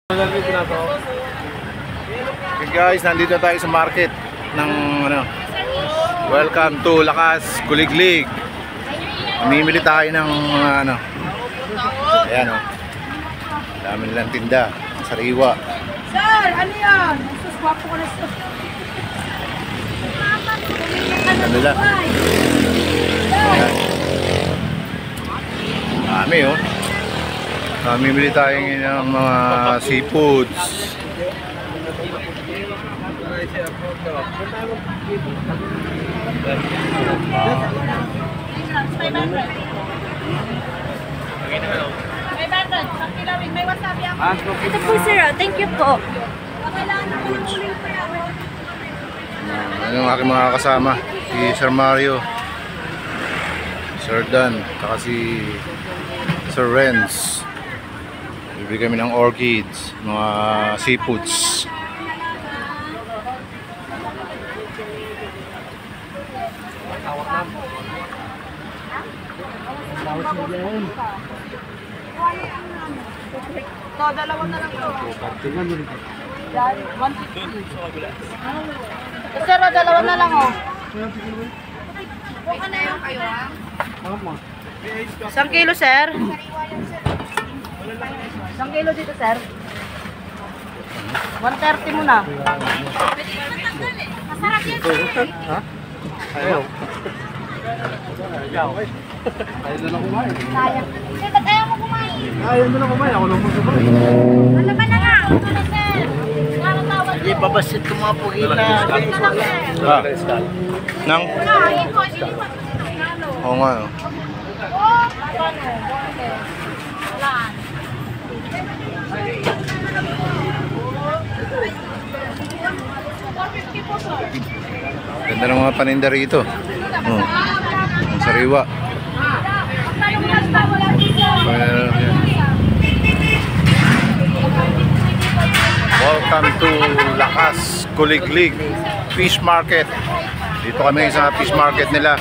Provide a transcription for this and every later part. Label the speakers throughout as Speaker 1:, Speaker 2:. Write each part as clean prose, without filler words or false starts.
Speaker 1: Okay guys, nandito tayo sa market ng welcome to Lakas, Kuliglig. Mamimili tayo ng ayan dami nilang tinda, sariwa.
Speaker 2: Sir, ano yan? Suswapo ko na ito.
Speaker 1: Ano lang? Ayan. Dami mamimili tayo ng mga seafoods.
Speaker 2: Ito po sir, thank you po.
Speaker 1: Ano ang aking mga kasama? Si Sir Mario, Sir Dan, saka si Sir Renz. Bibili kami ng orchids, mga seafoods.
Speaker 2: So, dalawa na lang to. 150. Sir, dalawa na lang oh. Buka na yung kayo ha? 1 kilo sir. 1 kilo dito sir. 130 muna. Masarap yan sir. Ha? Ayaw. Ayaw na lang kumain. Sayang. Sir, ba't ayaw mo kumain? Ayaw na lang kumain. Ako lang magsabaw. Ano ba na nga? Ano na sir? Hindi babasit ko mga pugila.
Speaker 1: Nang? Oo nga no. Ganda ng mga paninda rito. Ang sariwa. Welcome to Lakas, Kuliglig Fish Market. Dito kami sa fish market nila.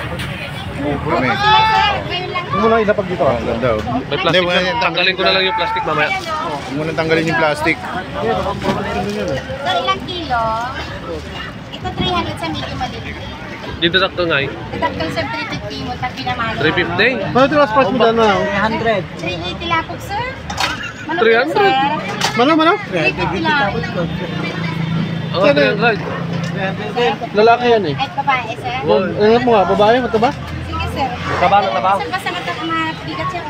Speaker 1: Kami.
Speaker 3: Mo lang ilapag dito.
Speaker 1: Ang ganda oh.
Speaker 3: May plastic na, tanggalin ko na lang yung plastic mamaya.
Speaker 1: Huwag mo nang tanggalin yung plastic.
Speaker 4: So, ilang kilo? Ito 300 sa medyo maliit.
Speaker 3: Dito sakto nga eh.
Speaker 4: Tatlong sa 350 mo, tapos pinamahal.
Speaker 3: 350?
Speaker 5: Paano ito last price mo dyan na?
Speaker 4: 380 lapok, sir.
Speaker 3: 300?
Speaker 5: Mana?
Speaker 4: 350 lapok.
Speaker 3: Oo, 300. Lalaki yan eh.
Speaker 4: At babae, sir.
Speaker 5: Ano mo nga, babae, mataba?
Speaker 4: Sige, sir.
Speaker 3: Taba na taba?
Speaker 4: Sir, basta mabigat siya.